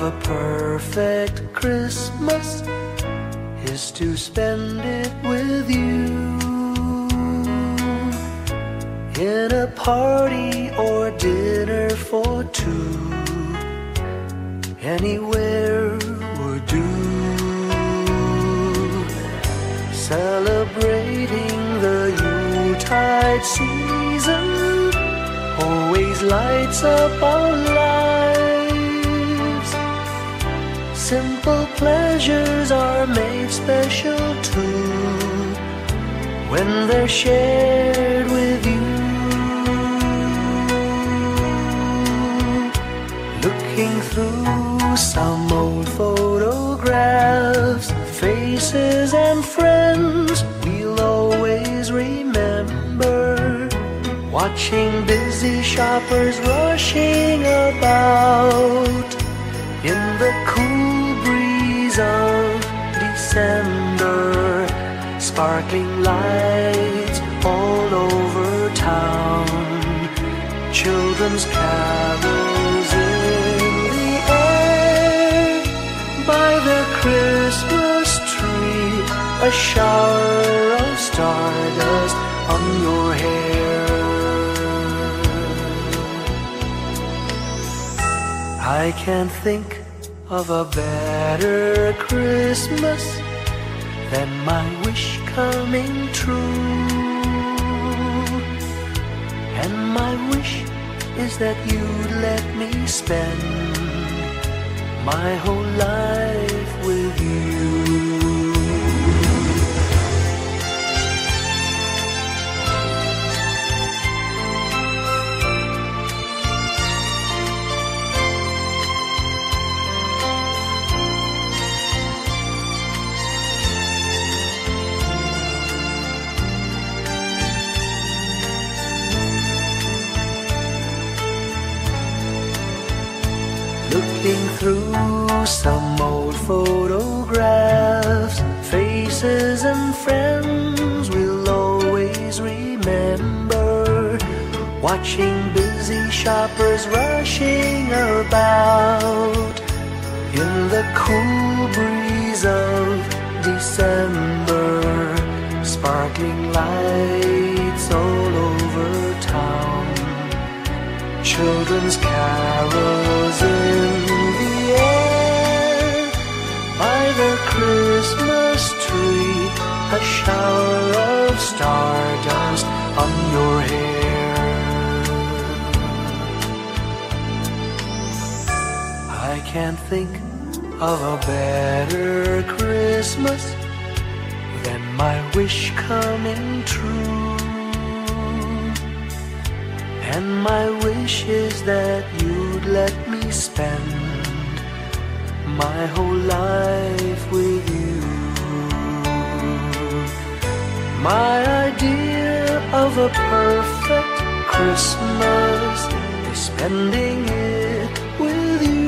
of a perfect Christmas is to spend it with you, in a party or dinner for two. Anywhere would do. Celebrating the Yuletide season always lights up our lives. Simple pleasures are made special too when they're shared with you. Looking through some old photographs, faces and friends we'll always remember. Watching busy shoppers rushing about in the cool breeze of December. Sparkling lights all over town, children's carols in the air. By the Christmas tree, a shower of stardust on your hair. I can't think of a better Christmas than my wish coming true. And my wish is that you'd let me spend my whole life with you. Looking through some old photographs, faces and friends we'll always remember. Watching busy shoppers rushing about in the cool breeze of December. Sparkling lights all over town, children's carols in the air. By the Christmas tree, a shower of stardust on your hair. I can't think of a better Christmas than my wish coming true. And my wish is that you'd let me spend my whole life with you. My idea of a perfect Christmas is spending it with you.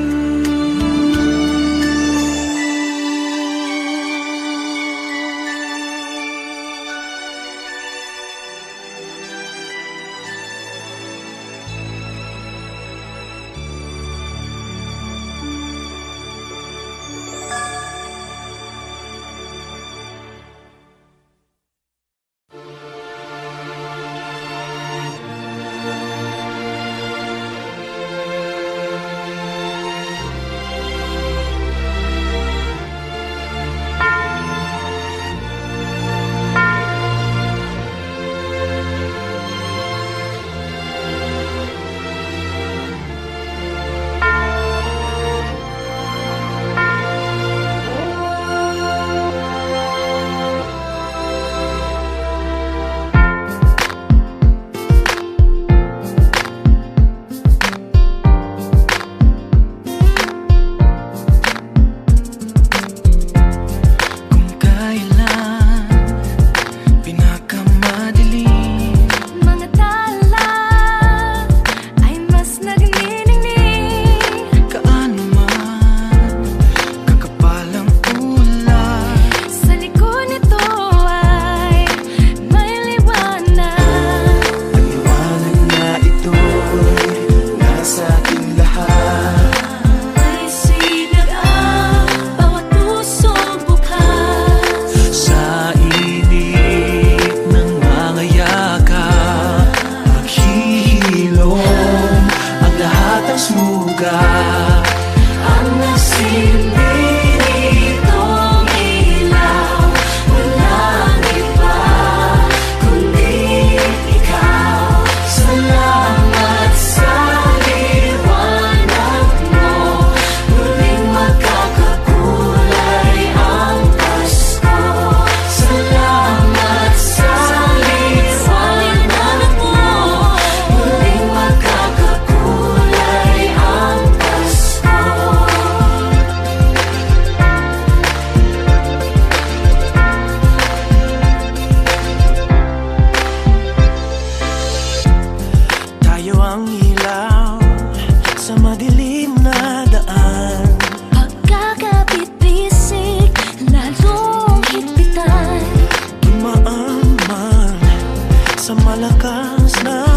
sa malakas na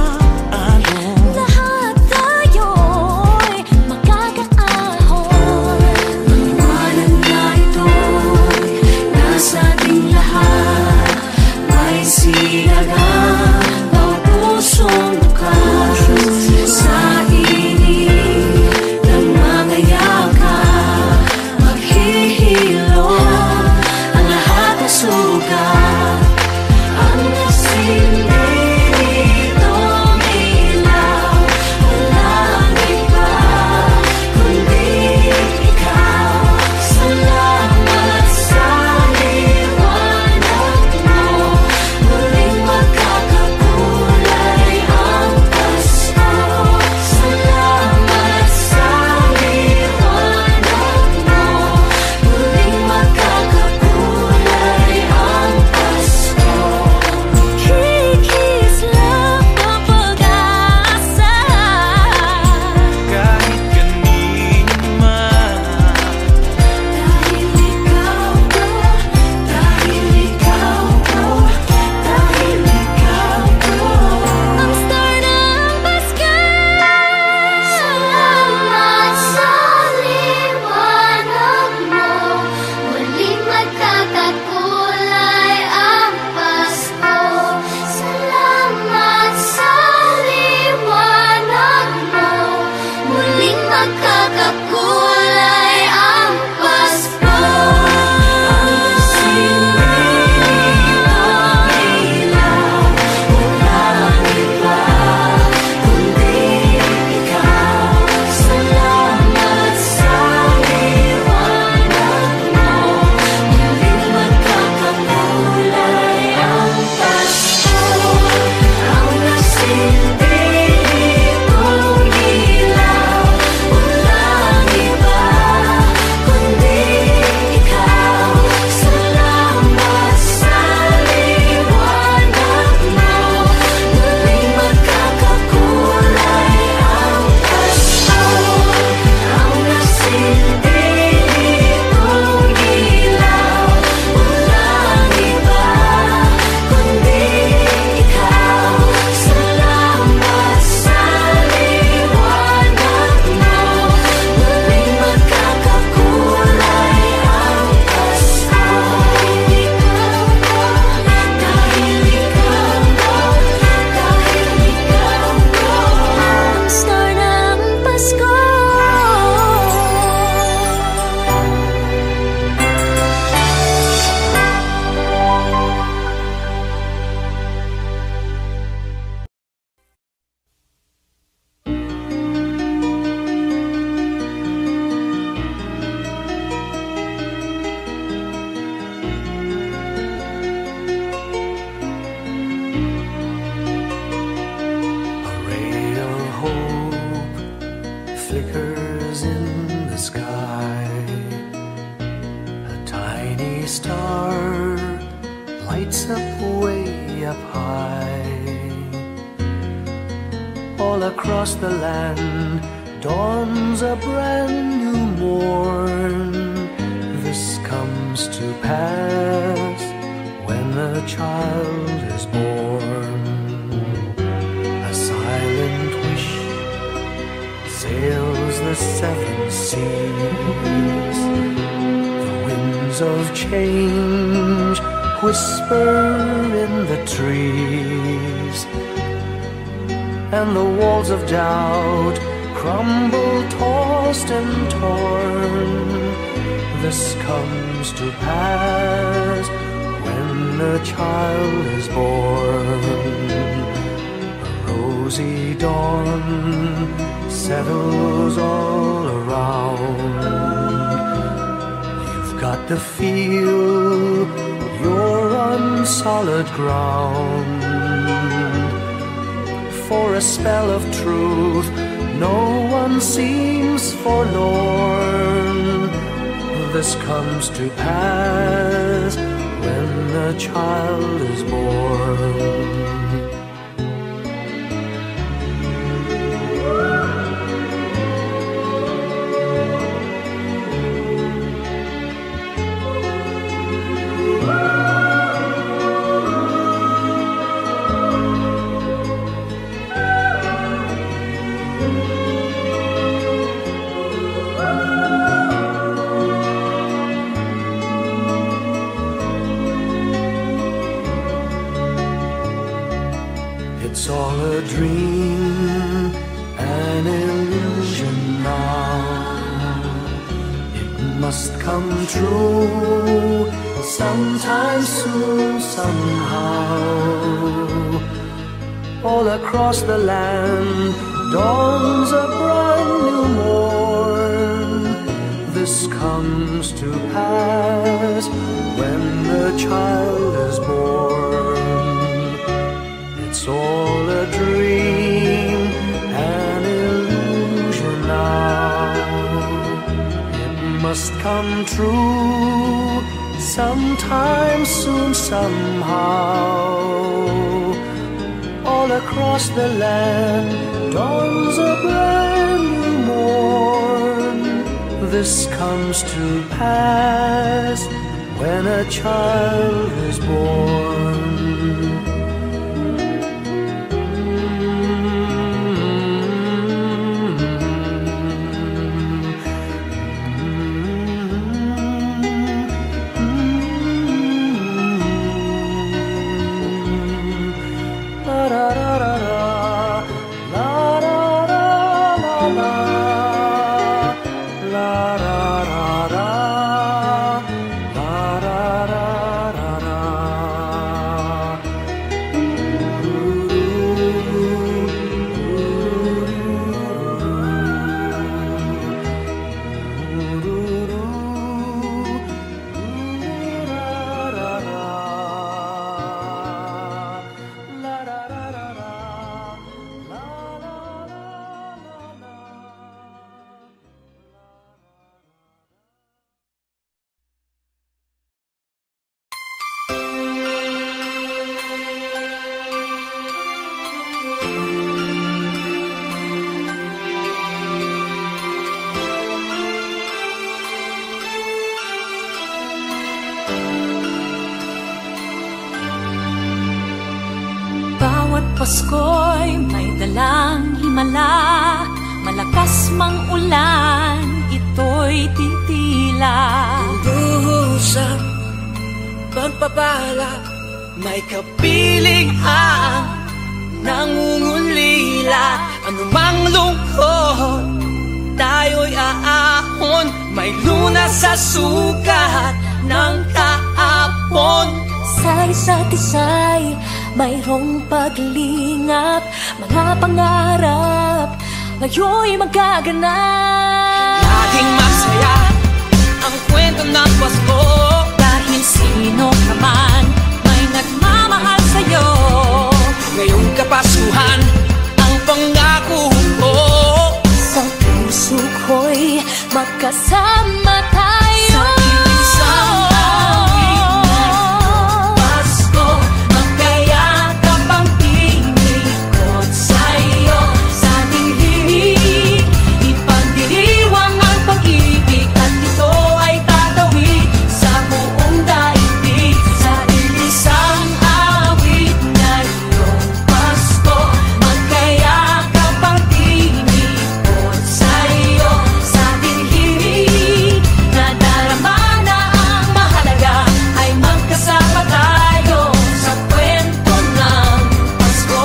alon. Lahat tayo'y magkakaahon. Maliwanag na ito'y nasa ating lahat. May sinagang bawat pusong bukas. Sa init ng mga yakap, maghihilom ang lahat ng sugat. Ang nagsindi nitong ilaw, walang iba kundi ikaw. Salamat sa liwanag mo, muling magkakakulay ang Pasko. Salamat sa liwanag mo, muling magkakakulay ang Pasko. Kikislap ang pag-asa. Kahit kanino man, Dahil ikaw ko, dahil ikaw ko, dahil ikaw ko, ang star ng Pasko. Salamat sa liwanag mo, muling magkakakulay ang Pasko. Salamat sa liwanag mo, muling magkakakulay ang Pasko. Ang sinilong ilaw, walang iba kundi ikaw. Salamat sa liwanag mo, muling magkakakulay ang Pasko. Ang nasindi nitong ilaw, walang iba kundi ikaw. Salamat sa liwanag mo, muling magkakakulay ang Pasko. Ang nasindi nitong ilaw, walang iba kundi ikaw. Salamat sa liwanag mo, muling magkakakulay ang Pasko. Dahil ikaw ko, dahil ikaw ko, ang star ng Pasko. a ray of hope flickers in the sky. A tiny star lights up way up high. All across the land dawns a brand new morn. This comes to pass when a child is born. A silent wish sails the seven seas. The winds of change whisper in the trees, and the walls of doubt crumble, tossed and torn. This comes to pass when a child is born. A rosy dawn settles all around. You've got to feel you're on solid ground. For a spell of truth, no one seems forlorn. This comes to pass when a child is born. It's all a dream, an illusion now. It must come true sometime soon, somehow. All across the land dawns a brand new morn. This comes to pass when the child is born. It's all a dream, an illusion now. It must come true sometime soon, somehow. All across the land dawns a brand new morn. This comes to pass when a child is born. Pasko'y may dalang himala, malakas mang ulan, ito'y titila. Duhusap, pagpapala, may kapiling ang nangungulila. Anumang lungkot, tayo'y aahon, may lunas sa sukat ng kahapon. Sa isa't isa'y mayroong paglingap, mga pangarap ngayon'y magaganap. Laging masaya ang kwento ng Pasko, dahil sino ka man may nagmamahal sa'yo. ngayong Kapaskuhan ang pangako ko. Sa puso ko'y magkasama tayo. Sa isang awit na Pasko, magkayakap ang tinikot sa'yo. Sa ating himig, ipagdiriwang ang pag-ibig, at ito ay tatawid sa buong daigdig. Sa isang awit na iyong Pasko, magkayakap ang tinikot sa'yo. Sa ating himig, nadarama na ang mahalaga, ay magkasama tayo sa kwento ng Pasko.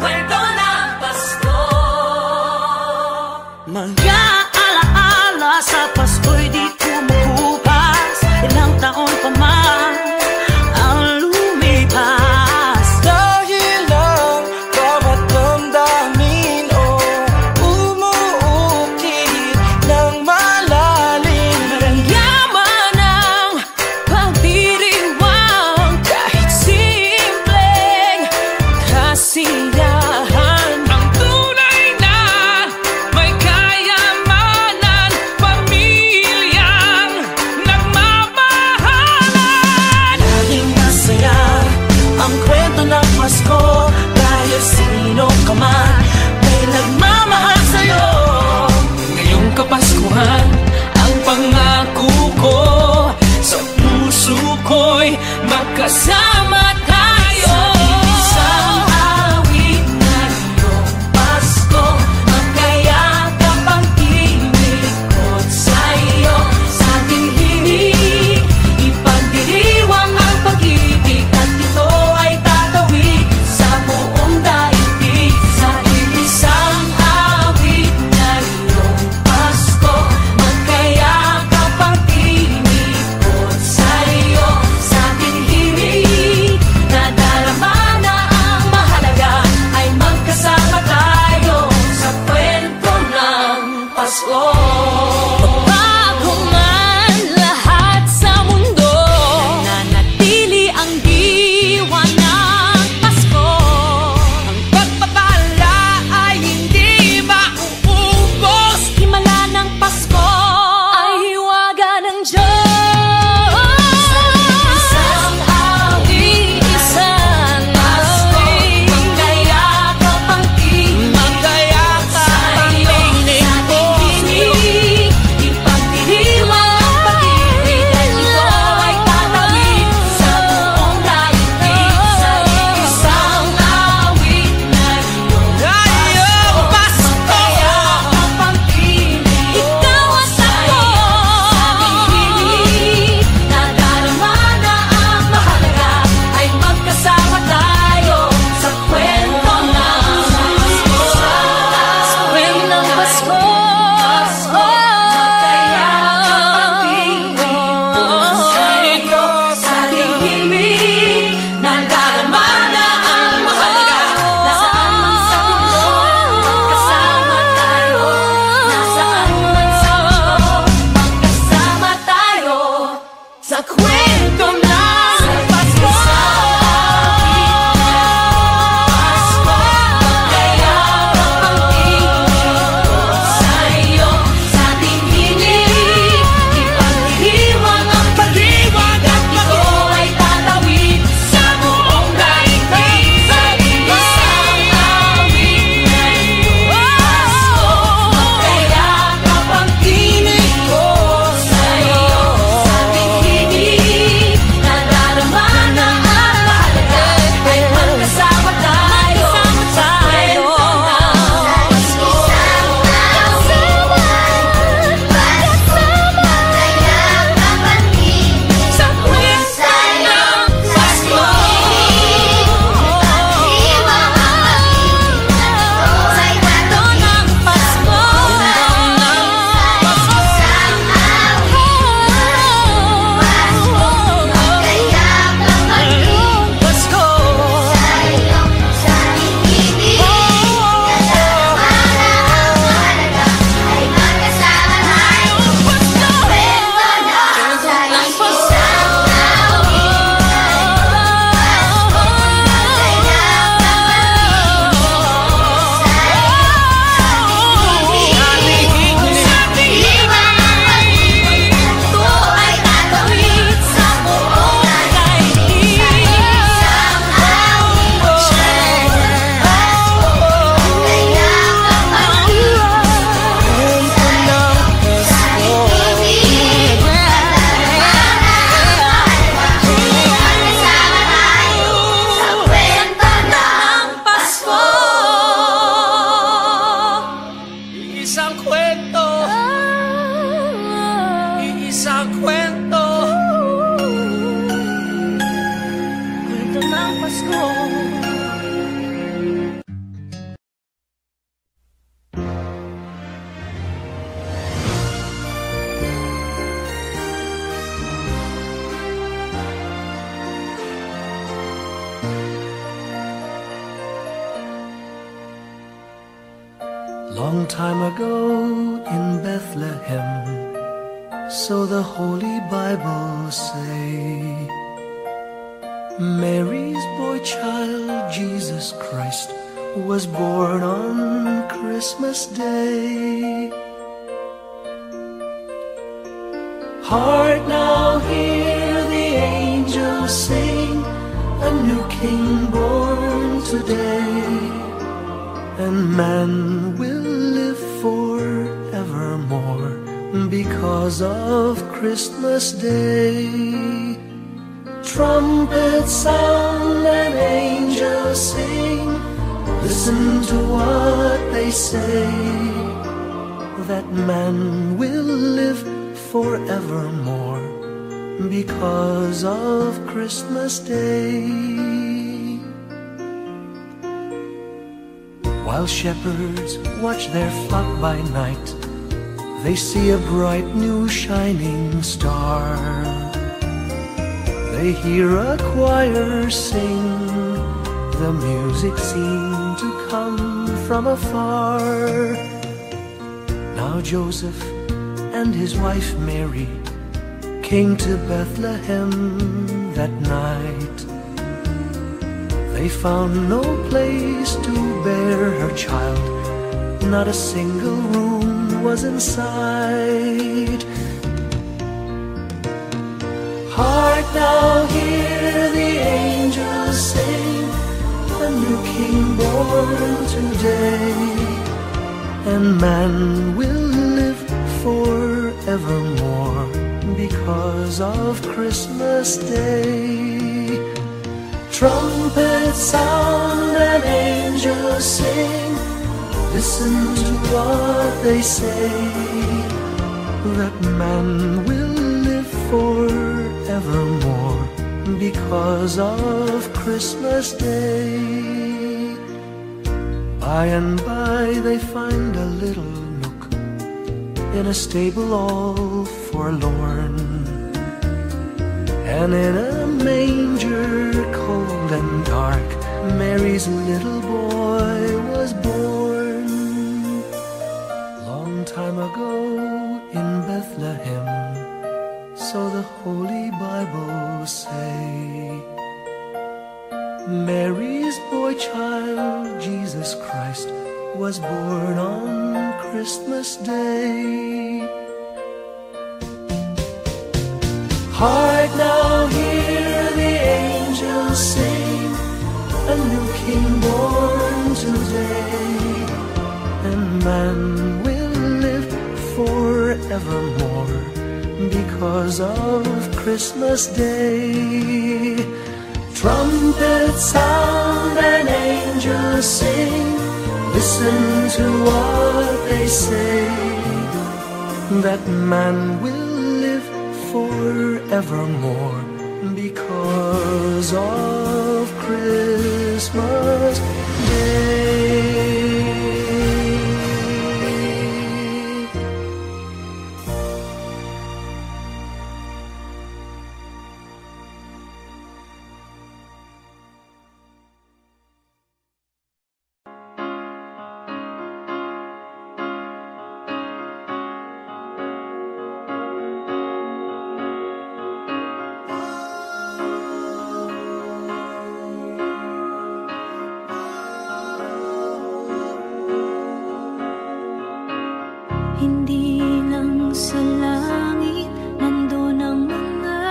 Kwento ng Pasko. Mga alaala sa Pasko'y di kumukupas, ilang taon pa man ang lumipas. Dahil ang bawat damdamin umuukit ng malalim. Maramyaman ang pagdiriwang, kahit simpleng kasiyahan. Ang tunay na may kayamanan, pamilyang nagmamahalan. Laging masaya ang kwento ng Pasko, dahil sino ka man may nagmamahal sa'yo. Ngayong Kapaskuhan ang pangako ko, sa puso ko'y magkasama tayo. Isang awit na iyong Pasko, magkayakap ang tinikot sa'yo. Sa ating himig, ipagdiriwang ang Long time ago in Bethlehem, so the Holy Bible say, Mary's boy child, Jesus Christ, was born on Christmas Day. Hark now, hear the angels sing, a new King born today, and man will live forevermore because of Christmas Day. Trumpets sound and angels sing, listen to what they say, that man will live forevermore because of Christmas Day. While shepherds watch their flock by night, they see a bright new shining star. They hear a choir sing, the music seemed to come from afar. Now Joseph and his wife Mary came to Bethlehem that night. They found no place to bear her child, not a single room was in sight. Hark now, hear the angels sing, a new King born today, and man will live forevermore because of Christmas Day. Trumpets sound and angels sing, listen to what they say, that man will live forevermore because of Christmas Day. By and by they find a little nook in a stable all forlorn, and in a manger cold and dark, Mary's little boy was born. Long time ago in Bethlehem, so the Holy Bible say, Mary's boy child, Jesus Christ, was born on Christmas Day. Hark now, hear the angels sing, a new King born today, and man will live forevermore because of Christmas Day. Trumpets sound and angels sing, listen to what they say, that man will live forevermore because of Christmas Day. Hindi lang sa langit nandun ang mga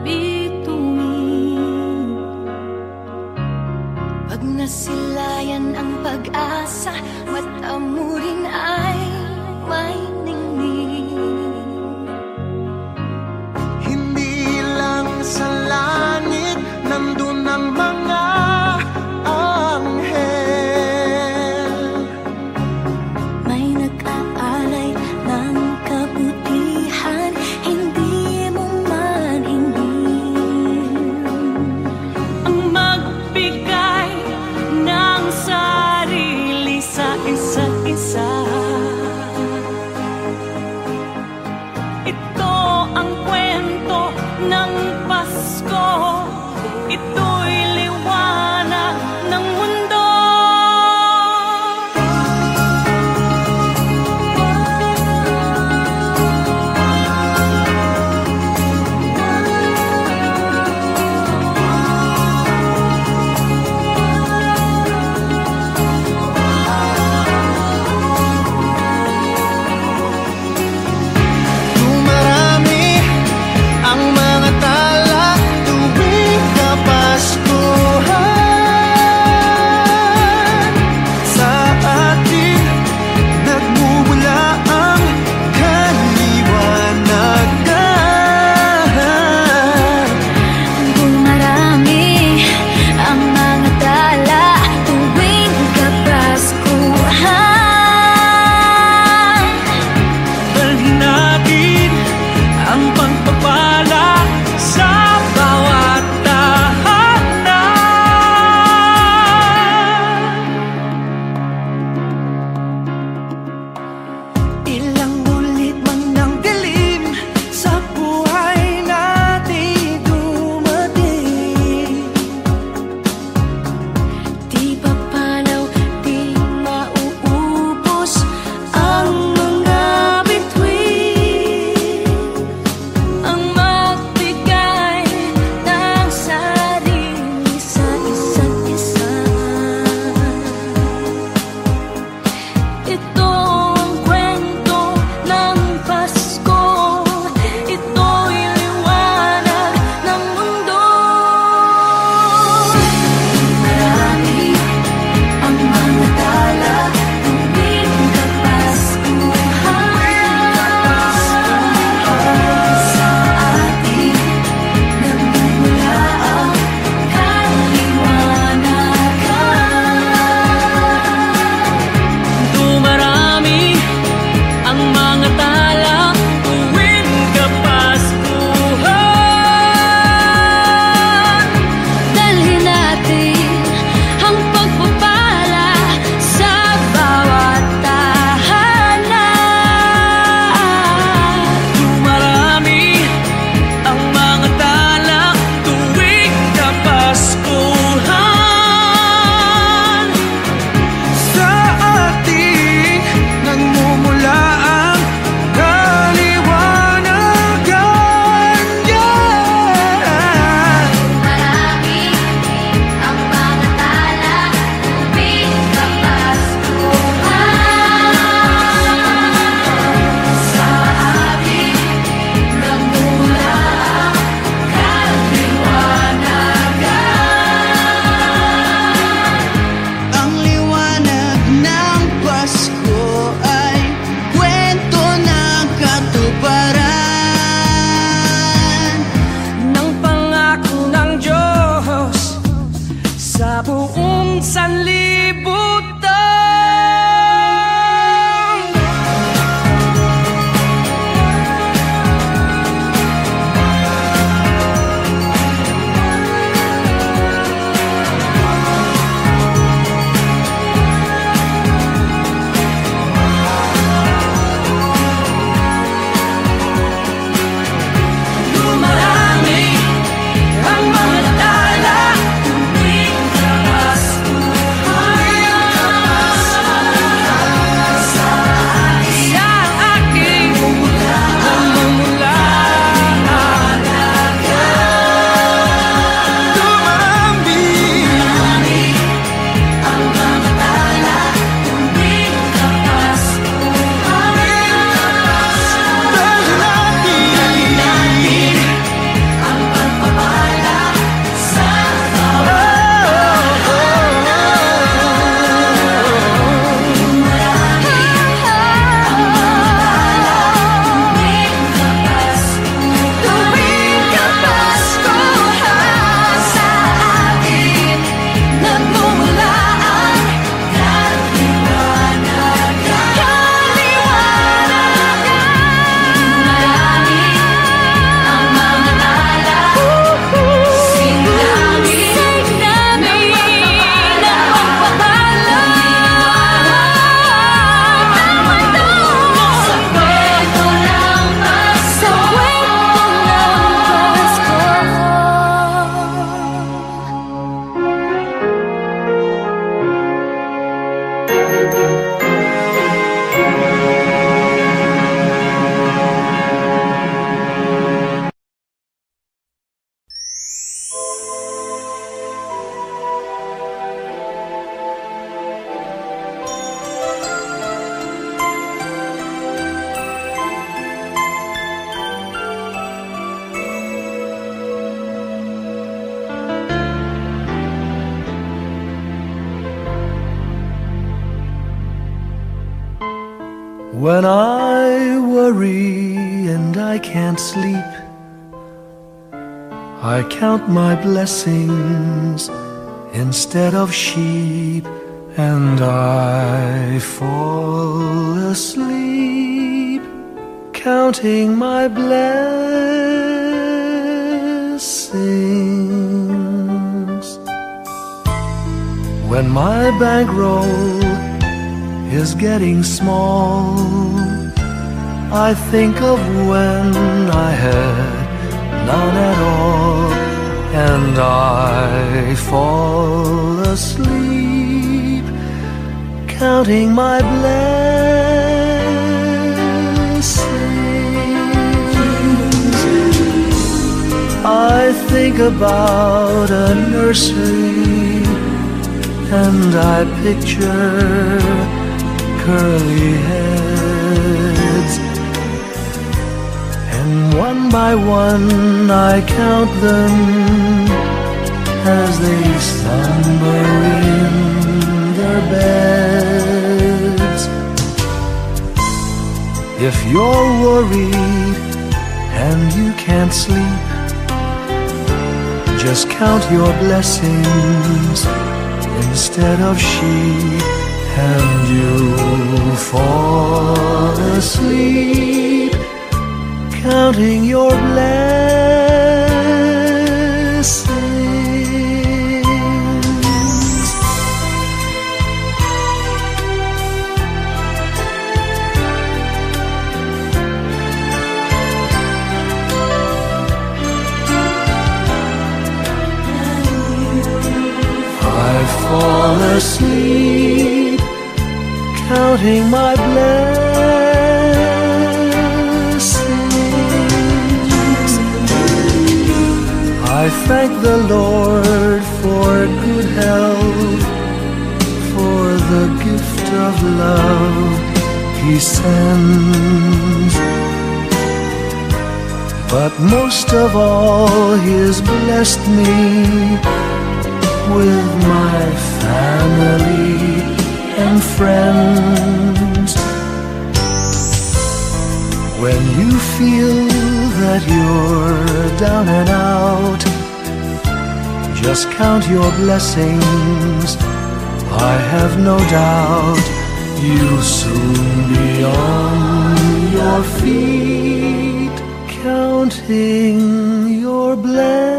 bituin. Pag nasilayan ang pag-asa, mata mo rin ay may ningning. Hindi lang sa langit nandun ang mga anghel. May nag-aalay ng kabutihan, hindi mo man hindi ang magbigay na When I worry and I can't sleep, I count my blessings instead of sheep, and I fall asleep counting my blessings. When my bankroll is getting small, I think of when I had none at all, and I fall asleep counting my blessings. I think about a nursery, and I picture curly heads, and one by one I count them as they slumber in their beds. If you're worried and you can't sleep, just count your blessings instead of sheep, and you'll fall asleep counting your blessings. I fall asleep counting my blessings. I thank the Lord for good health, for the gift of love He sends, but most of all He has blessed me with my family and friends. When you feel that you're down and out, just count your blessings. I have no doubt you'll soon be on your feet, counting your blessings.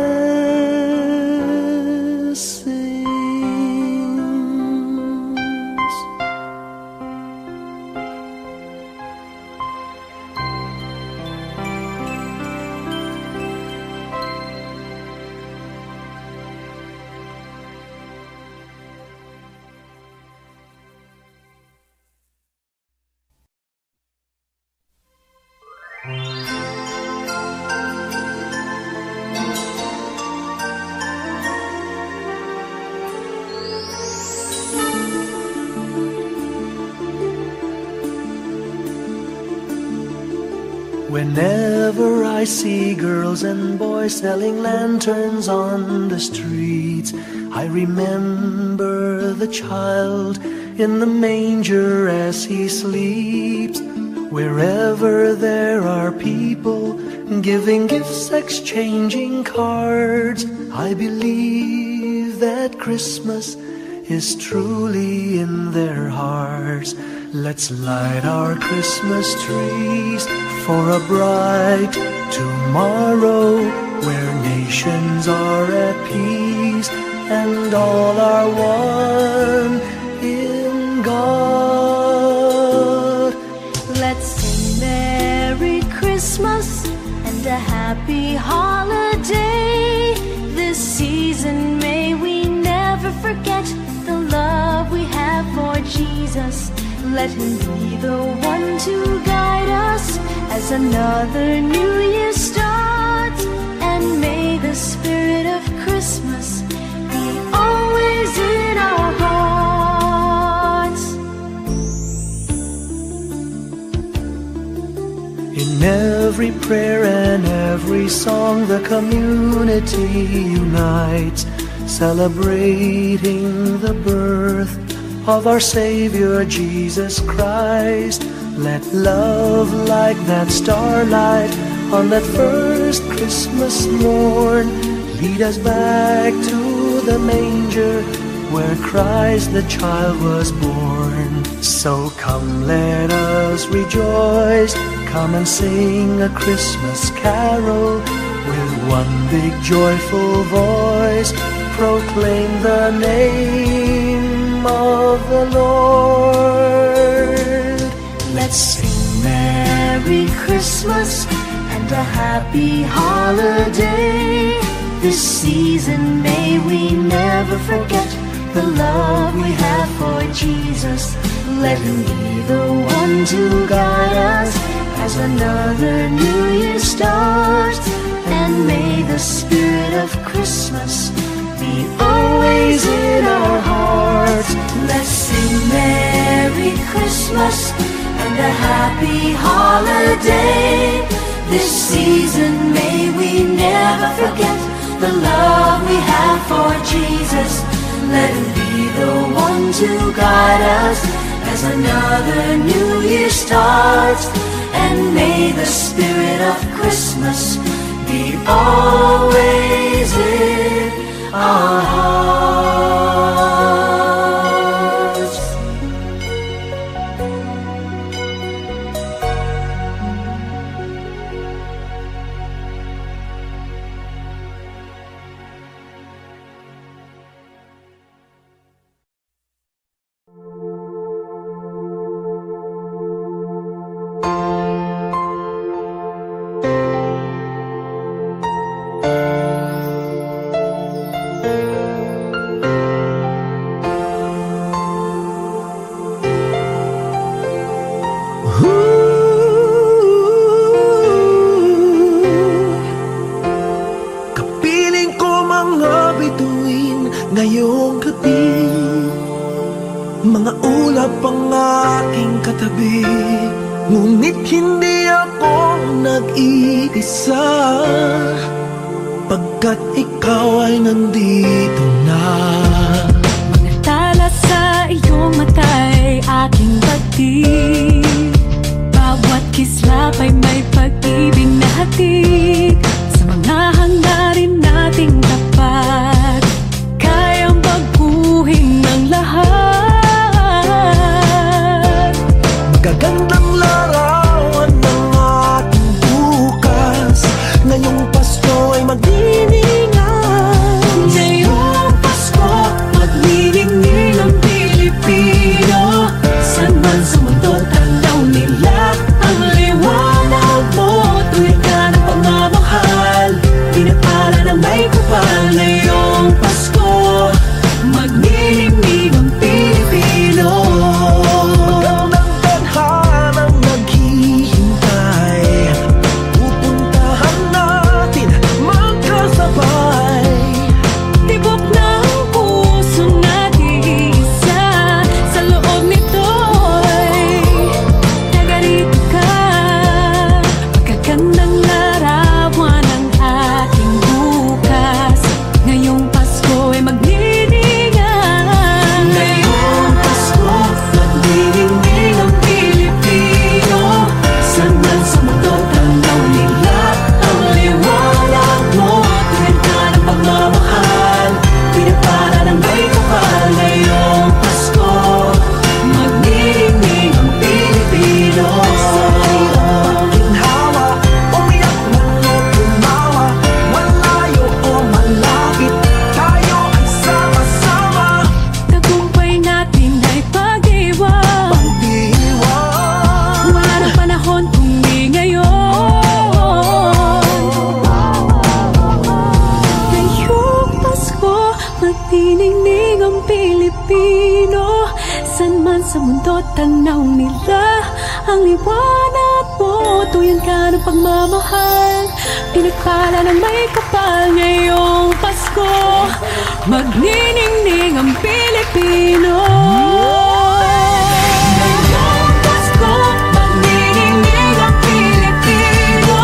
Whenever I see girls and boys selling lanterns on the streets, I remember the child in the manger as he sleeps. Wherever there are people giving gifts, exchanging cards, I believe that Christmas is truly in their hearts. Let's light our Christmas trees for a bright tomorrow, where nations are at peace and all are one in God. Let's sing Merry Christmas and a happy holiday. This season may we never forget the love we have for Jesus. Let Him be the one to guide us as another new year starts, and may the spirit of Christmas every prayer and every song, the community unites, celebrating the birth of our Savior Jesus Christ. Let love like that starlight on that first Christmas morn lead us back to the manger where Christ the child was born. So come, let us rejoice, come and sing a Christmas carol with one big joyful voice, proclaim the name of the Lord. Let's sing Merry Christmas and a happy holiday. This season may we never forget the love we have for Jesus. Let Him be the one to guide us as another new year starts. And may the spirit of Christmas be always in our hearts. Let's sing Merry Christmas and a happy holiday. This season may we never forget the love we have for Jesus. Let Him be the one to guide us as another new year starts. And may the spirit of Christmas be always in our hearts. Ngayong gabi, mga ulap ang aking katabi, ngunit hindi ako nag-iisa, pagkat ikaw ay nandito na. Mga tala sa iyong mata'y aking pagtig, bawat kislap ay may pag-ibig na hatid. Sa mga hangarin nating tapat, ng lahat. Gagandang larawan ng ating bukas, ngayong Pasko ay magdiningan. Ngayong Pasko, magniningning ang Pilipino. San man sa mundo, tanaw nila ang liwanag mo. Tuwid ka ng pagmamahal, pinapala ng may kapal. Ngayong Pasko, magniningning ang Pilipino. Magandang tadhanang naghihintay, pupuntahan natin magkasabay. Tibok ng puso natin isa, sa loob nito'y tagarito ka. Magagandang larawan ang ating bukas. Ngayong Pasko ay magniningning. Ngayong Pasko, magniningning ang Pilipino. San man sa mundo, tanaw nila ang liwanag mo. Tuwid ka ng pagmamahal, pinapala ng may kapal. Ngayong Pasko, magniningning ang Pilipino. Sa hirap pagginhawa, umiyak man o tumawa, malayo o malapit, tayo ay sama-sama. Tagumpay natin ay pag-iwan. Pag-iwan, Wala nang panahon kung di ngayon. Ngayong Pasko, magniningning ang Pilipino. San man sa mundo, tanaw nila ang liwanag mo. Tuyan ka ng pagmamahal, pinagpala ng may kapal. Ngayong Pasko, magniningning ang Pilipino. Ngayong Pasko, magniningning ang Pilipino.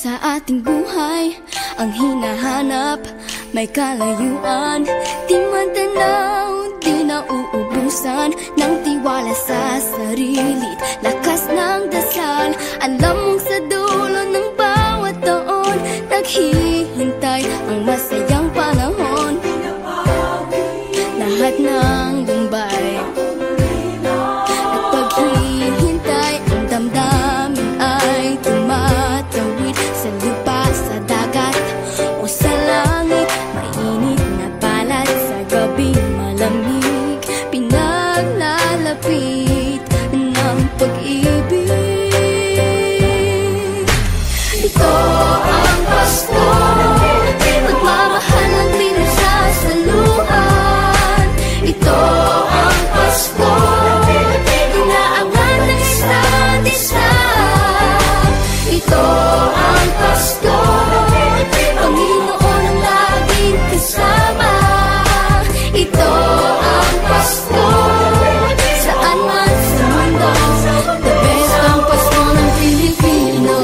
sa ating buhay ang hinahanap, may kalayuan, di matanaw, di nauubusan ng tiwala sa sarilit, lakas ng dasal. Alam mong sa dulo ng bawat taon, naghihintay ang masayang panahon. Lahat ng lumbay at paghihintay, ang damdamin ay tumatawid sa lupa, sa dagat o sa langit. Mainit na palad sa gabing malamig, pinaglalapit ng pag-ibig. Ito ang Pasko, pagmamahal ng pinagsasaluhan. Ito ang Pasko, inaangan ng isa't isa. Ito ang Pasko, Panginoon ang laging kasama. Ito ang Pasko, saan man sa mundo, the best ang Pasko ng Pilipino.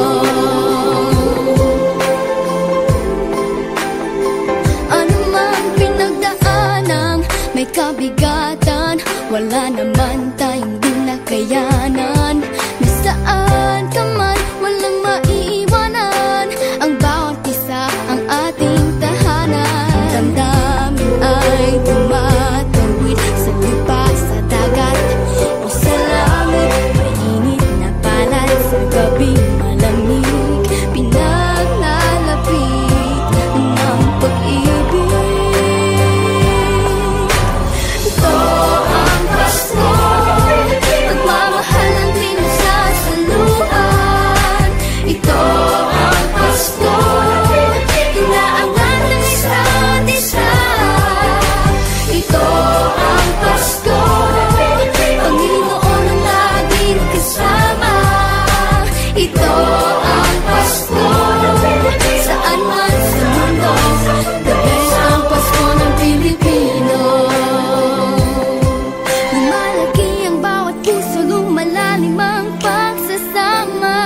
Ano man pinagdaanang may kabigatan, wala naman tayong di nakayanan. Nasaan ka man, walang maiiwanan, ang bawat isa ang ating tahanan. Damdamin ay tumatawid sa lupa, sa dagat o sa langit. Mainit na palad sa gabing malamig, pinaglalapit ng pag-ibig. Ito ang Pasko, pagmamahal ng pinagsasaluhan. Ito ang Pasko, inaangan ng isa't isa. Ito ang Pasko, Panginoon ang laging kasama. Ito ang Pasko, saan man sa mundo, the best ang Pasko ng Pilipino. Lumalaki ang bawat puso, lumalalim ang pagsasama.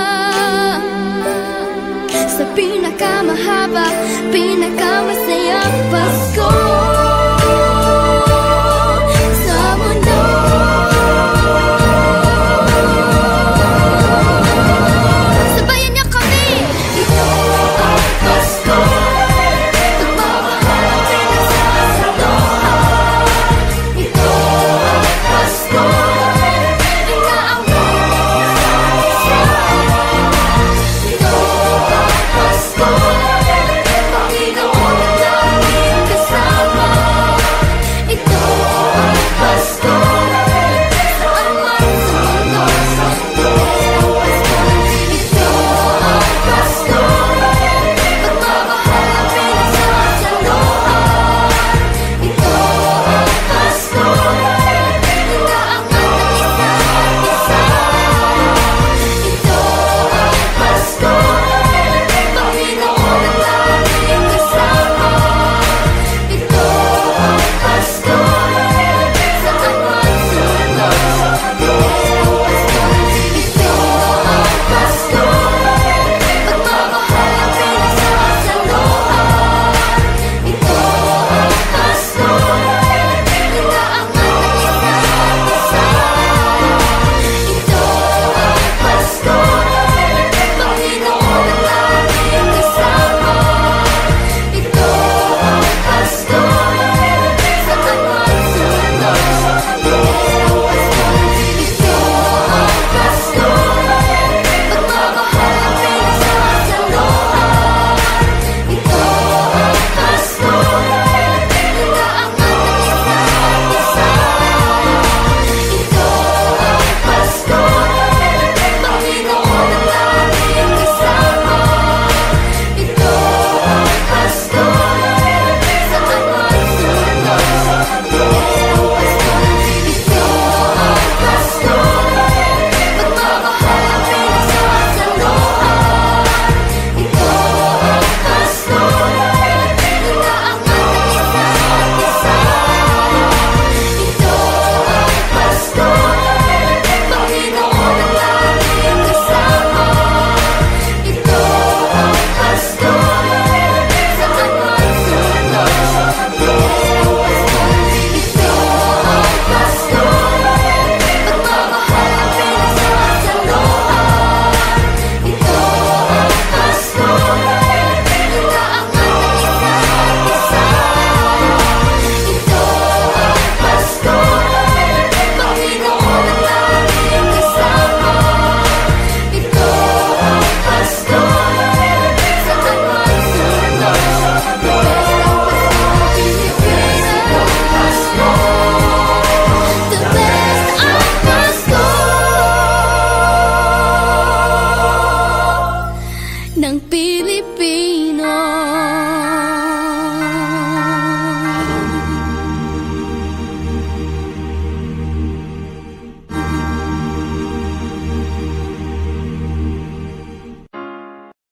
Sa pinakamahaba, pinakamasayang Pasko.